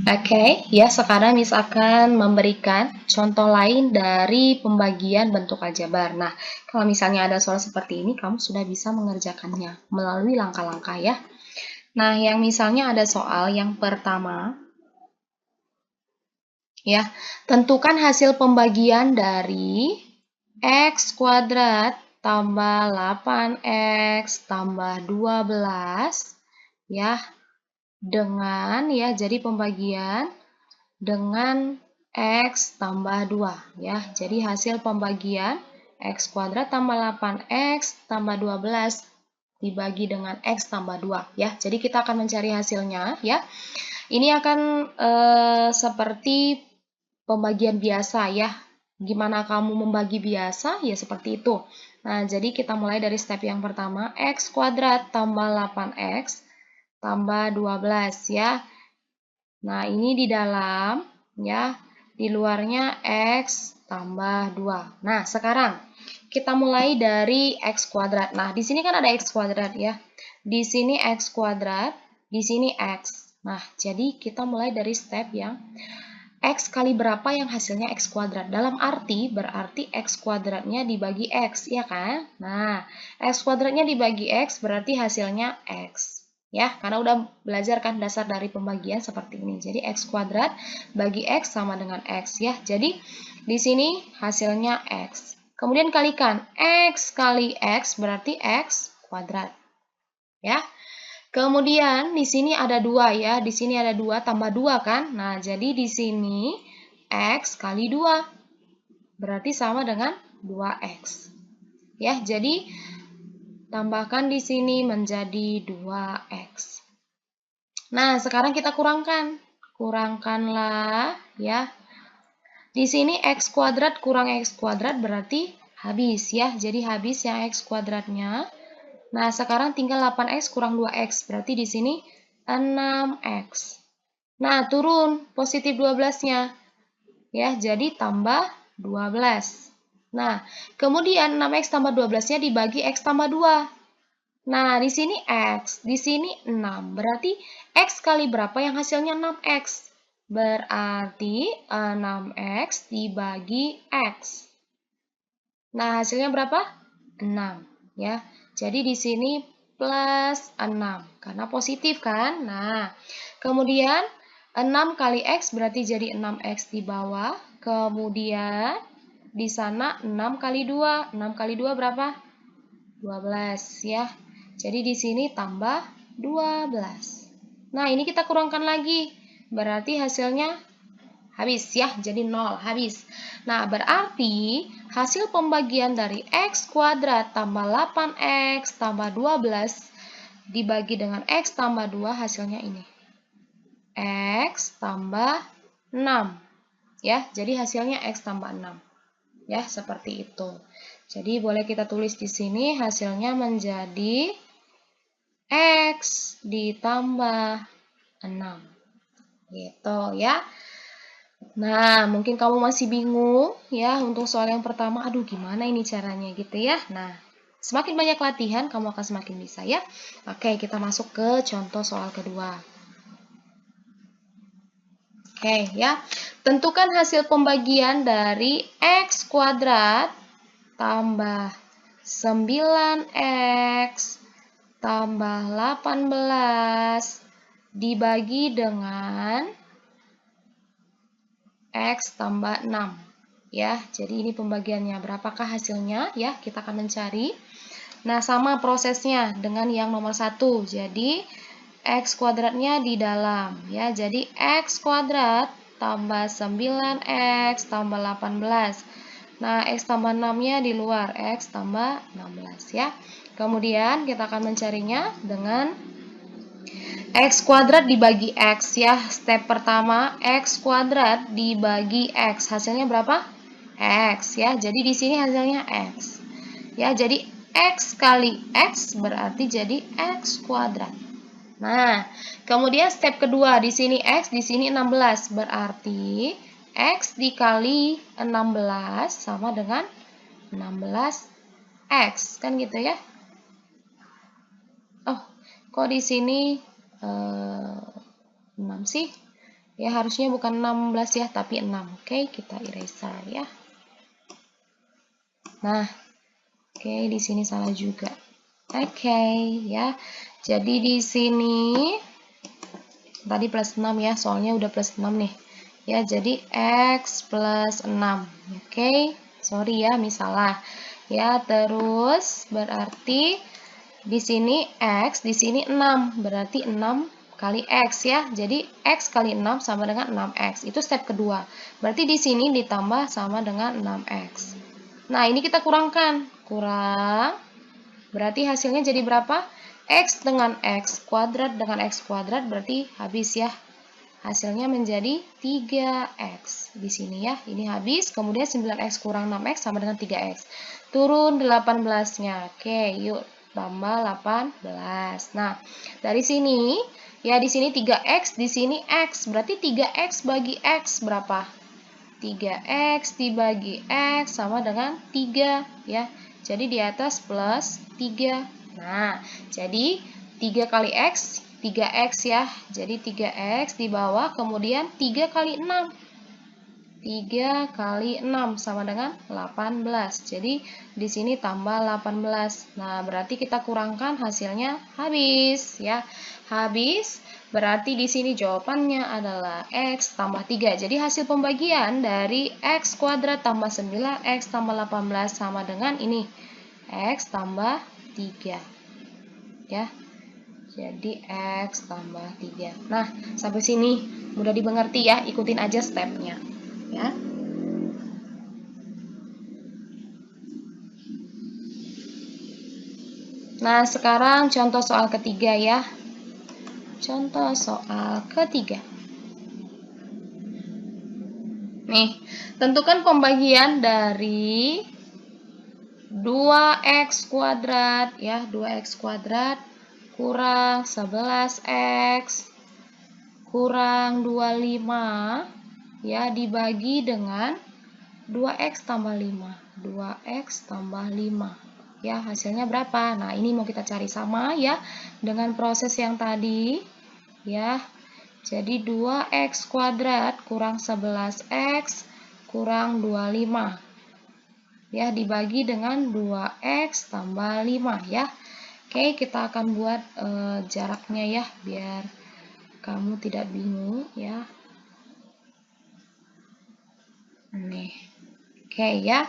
Oke, ya sekarang misalkan memberikan contoh lain dari pembagian bentuk aljabar. Nah, kalau misalnya ada soal seperti ini, kamu sudah bisa mengerjakannya melalui langkah-langkah ya. Nah, yang misalnya ada soal yang pertama, ya, tentukan hasil pembagian dari X kuadrat tambah 8X tambah 12, ya, dengan, ya, jadi pembagian dengan X tambah 2 ya. Jadi hasil pembagian X kuadrat tambah 8X tambah 12 dibagi dengan X tambah 2 ya. Jadi kita akan mencari hasilnya ya. Ini akan seperti pembagian biasa ya. Gimana kamu membagi biasa? Ya seperti itu. Nah, jadi kita mulai dari step yang pertama, X kuadrat tambah 8X tambah 12 ya. Nah, ini di dalam, ya, di luarnya X tambah 2. Nah, sekarang kita mulai dari X kuadrat. Nah, di sini kan ada X kuadrat ya. Di sini X kuadrat, di sini X. Nah, jadi kita mulai dari step yang X kali berapa yang hasilnya X kuadrat. Dalam arti, berarti X kuadratnya dibagi X, ya kan? Nah, X kuadratnya dibagi X berarti hasilnya X. Ya, karena udah belajar kan dasar dari pembagian seperti ini. Jadi X kuadrat bagi X sama dengan X ya. Jadi di sini hasilnya X. Kemudian kalikan X kali X berarti X kuadrat. Ya. Kemudian di sini ada 2 ya. Di sini ada 2 tambah 2 kan? Nah, jadi di sini X kali 2 berarti sama dengan 2X. Ya, jadi tambahkan di sini menjadi 2X. Nah, sekarang kita kurangkan. Kurangkanlah ya. Di sini X kuadrat kurang X kuadrat berarti habis ya. Jadi habis yang X kuadratnya. Nah, sekarang tinggal 8X kurang 2X. Berarti di sini 6X. Nah, turun positif 12-nya. Ya, jadi tambah 12. Nah, kemudian 6X tambah 12-nya dibagi X tambah 2. Nah, di sini X, di sini 6. Berarti X kali berapa yang hasilnya 6X? Berarti 6X dibagi X. Nah, hasilnya berapa? 6. Ya, jadi di sini plus 6. Karena positif kan? Nah, kemudian 6 kali X berarti jadi 6X di bawah. Kemudian di sana 6 kali 2. 6 kali 2 berapa? 12 ya. Jadi di sini tambah 12. Nah, ini kita kurangkan lagi. Berarti hasilnya habis ya, jadi 0, habis. Nah, berarti hasil pembagian dari X kuadrat tambah 8X tambah 12 dibagi dengan X tambah 2 hasilnya ini. X tambah 6. Ya, jadi hasilnya X tambah 6. Ya, seperti itu. Jadi boleh kita tulis di sini hasilnya menjadi X ditambah 6. Gitu ya. Nah, mungkin kamu masih bingung ya untuk soal yang pertama. Aduh, gimana ini caranya gitu ya. Nah, semakin banyak latihan kamu akan semakin bisa ya. Oke, kita masuk ke contoh soal kedua. Oke ya. Tentukan hasil pembagian dari X kuadrat tambah 9X tambah 18 dibagi dengan X tambah 6. Ya, jadi ini pembagiannya. Berapakah hasilnya? Ya, kita akan mencari. Nah, sama prosesnya dengan yang nomor 1. Jadi, X kuadratnya di dalam. Ya, jadi X kuadrat tambah 9X tambah 18. Nah, X tambah 6-nya di luar, X tambah 16 ya. Kemudian kita akan mencarinya dengan X kuadrat dibagi X ya. Step pertama, X kuadrat dibagi X. Hasilnya berapa? X ya. Jadi di sini hasilnya X. Ya, jadi X kali X berarti jadi X kuadrat. Nah, kemudian step kedua, di sini X, di sini 16. Berarti X dikali 16 sama dengan 16X. Kan gitu ya? Oh, kok di sini 6 sih? Ya, harusnya bukan 16 ya, tapi 6. Oke, kita eraser ya. Nah, oke, di sini salah juga. Oke, ya. Jadi di sini tadi plus 6 ya, soalnya udah plus 6 nih. Ya, jadi X plus 6. Oke, sorry ya, misalnya. Ya, terus berarti di sini X, di sini 6. Berarti 6 kali X ya. Jadi X kali 6 sama dengan 6X. Itu step kedua. Berarti di sini ditambah sama dengan 6X. Nah, ini kita kurangkan. Kurang. Berarti hasilnya jadi berapa? X dengan X kuadrat dengan X kuadrat berarti habis ya. Hasilnya menjadi 3X. Di sini ya, ini habis. Kemudian 9X kurang 6X sama dengan 3X. Turun 18-nya. Oke, yuk tambah 18. Nah, dari sini, ya di sini 3X, di sini X. Berarti 3X bagi X berapa? 3X dibagi X sama dengan 3, ya. Jadi di atas plus 3. Nah, jadi 3 kali X, 3X ya. Jadi 3X di bawah, kemudian 3 kali 6. 3 kali 6 sama dengan 18. Jadi di sini tambah 18. Nah, berarti kita kurangkan hasilnya habis ya. Habis berarti di sini jawabannya adalah X tambah 3. Jadi hasil pembagian dari X kuadrat tambah 9X tambah 18 sama dengan ini. X tambah 3. Ya. Jadi X tambah 3. Nah, sampai sini mudah dimengerti ya. Ikutin aja stepnya. Ya. Nah, sekarang contoh soal ketiga ya. Contoh soal ketiga. Nih, tentukan pembagian dari 2x kuadrat ya, 2x kuadrat kurang 11x kurang 25 ya dibagi dengan 2x tambah 5. 2x tambah 5. Ya, hasilnya berapa? Nah, ini mau kita cari sama ya dengan proses yang tadi. Ya, jadi 2x kuadrat kurang 11x kurang 25. Ya, dibagi dengan 2x tambah 5 ya. Oke, kita akan buat jaraknya ya, biar kamu tidak bingung ya. Nih. Oke ya.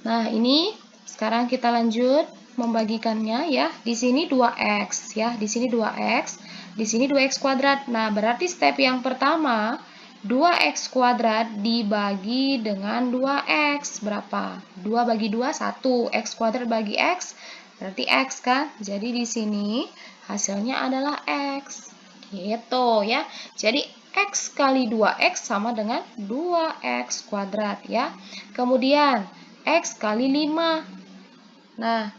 Nah, ini sekarang kita lanjut membagikannya ya. Di sini 2x ya, di sini 2x, di sini 2x kuadrat. Nah, berarti step yang pertama 2x kuadrat dibagi dengan 2x berapa? 2 bagi 2 1, x kuadrat bagi x berarti x kan? Jadi di sini hasilnya adalah x. Gitu ya. Jadi X kali 2X sama dengan 2X kuadrat ya. Kemudian X kali 5. Nah,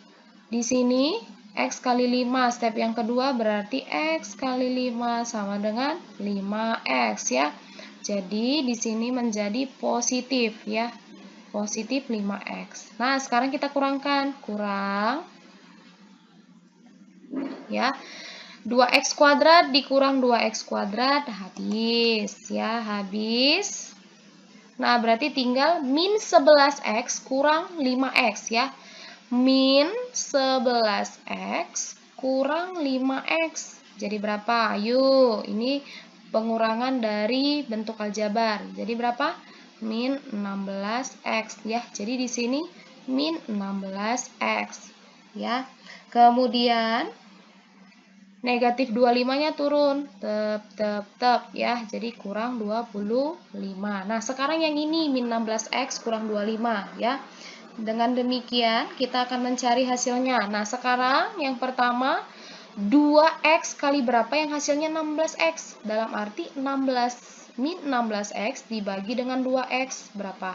di sini X kali 5 step yang kedua berarti X kali 5 sama dengan 5X ya. Jadi di sini menjadi positif ya. Positif 5X. Nah, sekarang kita kurangkan. Kurang ya. 2x kuadrat dikurang 2x kuadrat habis ya, habis. Nah, berarti tinggal min 11x kurang 5x ya. Min 11x kurang 5x. Jadi berapa? Ayo, ini pengurangan dari bentuk aljabar. Jadi berapa? Min 16x ya. Jadi di sini min 16x ya. Kemudian negatif 25-nya turun. Tep ya. Jadi kurang 25. Nah, sekarang yang ini min 16x kurang 25 ya. Dengan demikian kita akan mencari hasilnya. Nah, sekarang yang pertama 2x kali berapa yang hasilnya 16x? Dalam arti 16 min 16x dibagi dengan 2x berapa?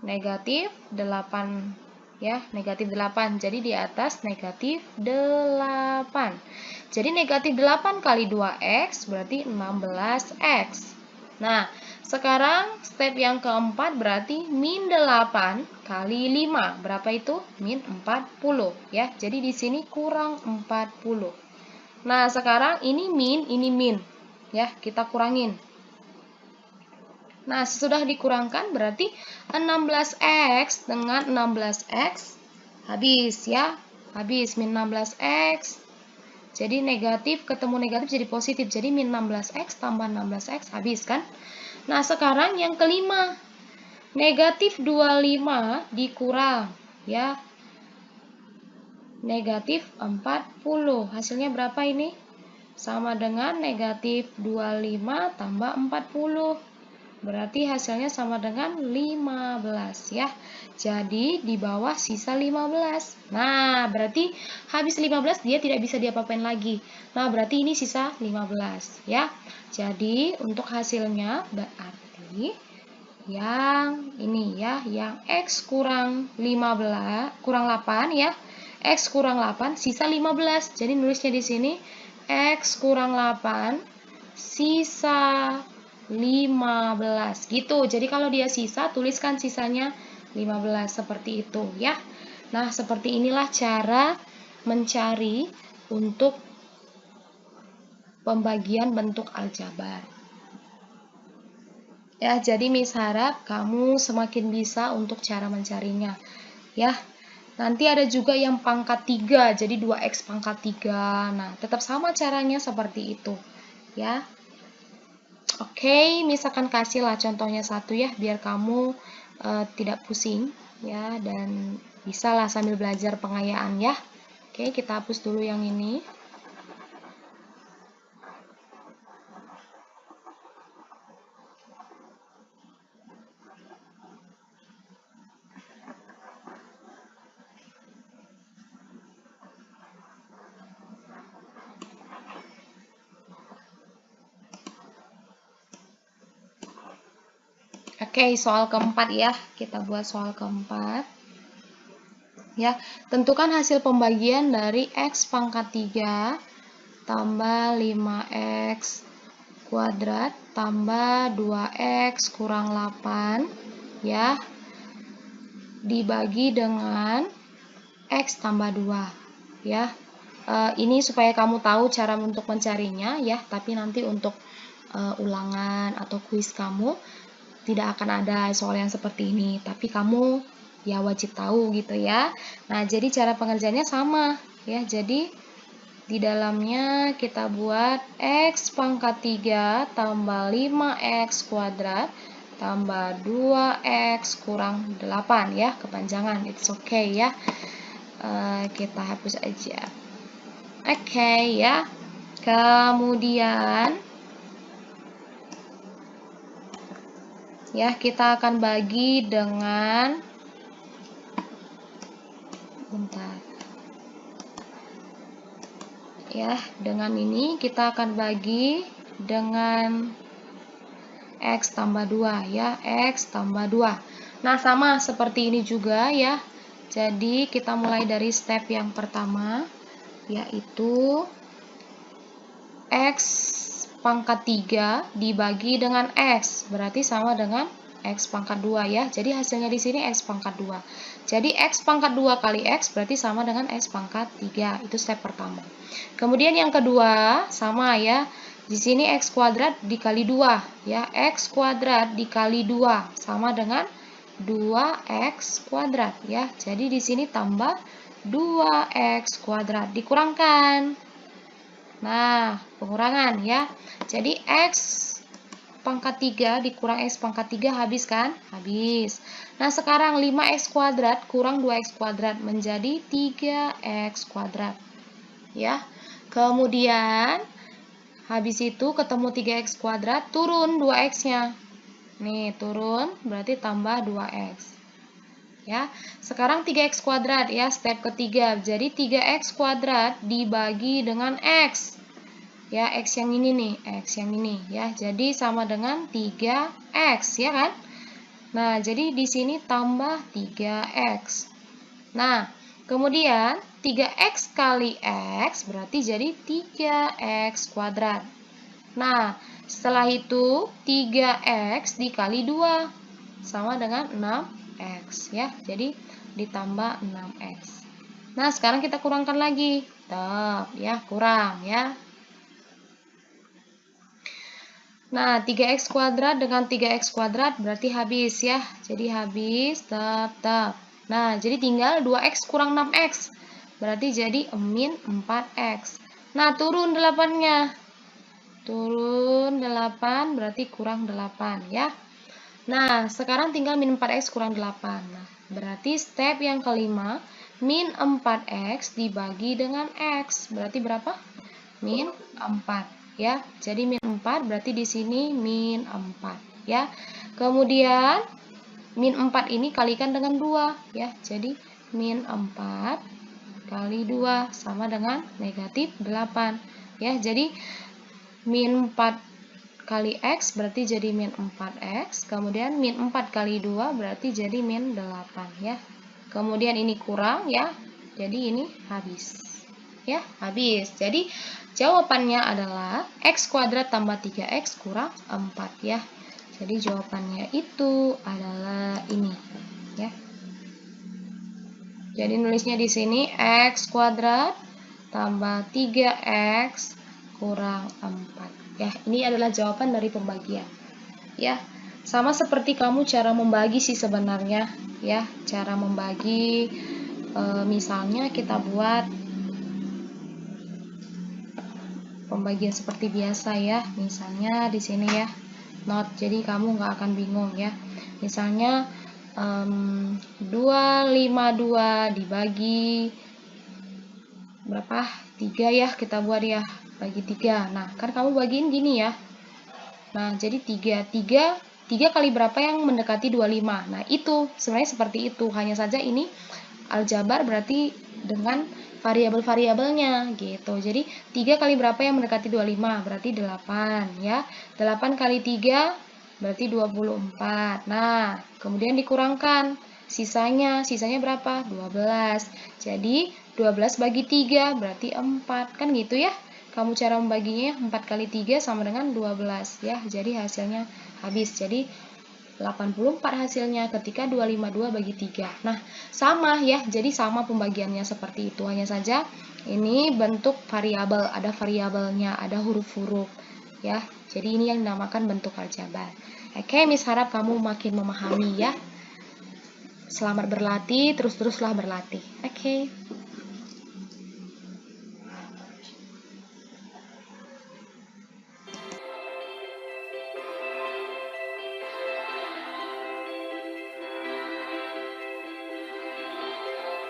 Negatif 8 ya, negatif 8. Jadi di atas negatif 8. Jadi negatif 8 kali 2x berarti 16x. Nah, sekarang step yang keempat berarti min 8 kali 5. Berapa itu? Min 40 ya. Jadi di sini kurang 40. Nah, sekarang ini min, ini min. Ya, kita kurangin. Nah, sesudah dikurangkan berarti 16x dengan 16x habis ya. Habis min 16x. Jadi negatif ketemu negatif jadi positif. Jadi min 16x tambah 16x habis kan? Nah, sekarang yang kelima. Negatif 25 dikurang ya. Negatif 40. Hasilnya berapa ini? Sama dengan negatif 25 tambah 40. Berarti hasilnya sama dengan 15 ya. Jadi di bawah sisa 15. Nah, berarti habis 15 dia tidak bisa diapa-apain lagi. Nah, berarti ini sisa 15 ya. Jadi untuk hasilnya berarti yang ini ya, yang X kurang 15, kurang 8 ya. X kurang 8 sisa 15. Jadi nulisnya di sini X kurang 8 sisa 15 gitu. Jadi kalau dia sisa, tuliskan sisanya 15 seperti itu ya. Nah, seperti inilah cara mencari untuk pembagian bentuk aljabar. Ya, jadi Miss harap kamu semakin bisa untuk cara mencarinya. Ya. Nanti ada juga yang pangkat 3, jadi 2x pangkat 3. Nah, tetap sama caranya seperti itu. Ya. Oke, misalkan kasihlah contohnya satu ya, biar kamu tidak pusing ya, dan bisalah sambil belajar pengayaan ya. Oke, kita hapus dulu yang ini. Oke, soal keempat ya. Kita buat soal keempat. Ya, tentukan hasil pembagian dari x pangkat 3 tambah 5x kuadrat tambah 2x kurang 8 ya, dibagi dengan x tambah 2 ya. Ini supaya kamu tahu cara untuk mencarinya ya, tapi nanti untuk ulangan atau kuis kamu tidak akan ada soal yang seperti ini, tapi kamu ya wajib tahu gitu ya. Nah, jadi cara pengerjaannya sama ya. Jadi di dalamnya kita buat x pangkat 3 tambah 5x kuadrat tambah 2x kurang 8 ya, kepanjangan. It's okay ya. Kita hapus aja. Oke ya. Kemudian ya, kita akan bagi dengan ya, dengan ini kita akan bagi dengan x tambah 2 ya, x tambah 2. Nah, sama seperti ini juga ya. Jadi kita mulai dari step yang pertama, yaitu x pangkat 3 dibagi dengan x, berarti sama dengan x pangkat 2 ya. Jadi hasilnya di sini x pangkat 2. Jadi x pangkat 2 kali x berarti sama dengan x pangkat 3. Itu step pertama. Kemudian yang kedua sama ya. Di sini x kuadrat dikali 2 ya. X kuadrat dikali 2 sama dengan 2x kuadrat ya. Jadi di sini tambah 2x kuadrat dikurangkan. Nah, pengurangan ya. Jadi x pangkat 3 dikurang x pangkat 3 habis kan? Habis. Nah, sekarang 5x kuadrat kurang 2x kuadrat menjadi 3x kuadrat. Ya. Kemudian habis itu ketemu 3x kuadrat, turun 2x-nya. Nih, turun berarti tambah 2x. Ya. Sekarang 3x kuadrat ya, step ketiga. Jadi 3x kuadrat dibagi dengan x. Ya, x yang ini nih, x yang ini ya. Jadi sama dengan 3x ya kan? Nah, jadi di sini tambah 3x. Nah, kemudian 3x kali x berarti jadi 3x kuadrat. Nah, setelah itu 3x dikali 2 sama dengan 6x ya. Jadi ditambah 6x. Nah, sekarang kita kurangkan lagi. Tuh, ya, kurang ya. Nah, 3x kuadrat dengan 3x kuadrat berarti habis ya. Jadi habis, tetap. Nah, jadi tinggal 2x kurang 6x. Berarti jadi min 4x. Nah, turun 8-nya. Turun 8 berarti kurang 8 ya. Nah, sekarang tinggal min 4x kurang 8. Nah, berarti step yang kelima, min 4x dibagi dengan x. Berarti berapa? Min 4 ya. Jadi min 4 berarti di sini min 4 ya. Kemudian min 4 ini kalikan dengan 2 ya. Jadi min 4 kali 2 sama dengan negatif 8 ya. Jadi min 4 kali x berarti jadi min 4x. Kemudian min 4 kali 2 berarti jadi min 8 ya. Kemudian ini kurang ya. Jadi ini habis. Ya, habis. Jadi jawabannya adalah x kuadrat tambah 3x kurang 4 ya. Jadi jawabannya itu adalah ini ya. Jadi nulisnya di sini x kuadrat tambah 3x kurang 4. Ya, ini adalah jawaban dari pembagian. Ya, sama seperti kamu cara membagi sih sebenarnya ya. Cara membagi misalnya kita buat pembagian seperti biasa ya. Misalnya di sini ya, not. Jadi kamu nggak akan bingung ya. Misalnya 252 dibagi berapa? 3 ya, kita buat ya. Bagi 3. Nah, kan kamu bagiin gini ya. Nah, jadi 3 kali berapa yang mendekati 25. Nah, itu sebenarnya seperti itu. Hanya saja ini aljabar berarti dengan variabel-variabelnya gitu. Jadi 3 kali berapa yang mendekati 25? Berarti 8 ya. 8 kali 3 berarti 24. Nah, kemudian dikurangkan sisanya berapa? 12. Jadi 12 bagi 3 berarti 4. Kan gitu ya. Kamu cara membaginya 4 kali 3 sama dengan 12 ya. Jadi hasilnya habis. Jadi 84 hasilnya ketika 252 bagi 3. Nah, sama ya. Jadi sama pembagiannya seperti itu. Hanya saja ini bentuk variabel, ada variabelnya, ada huruf-huruf ya. Jadi ini yang dinamakan bentuk aljabar. Oke, Miss harap kamu makin memahami ya. Selamat berlatih, terus-teruslah berlatih. Oke.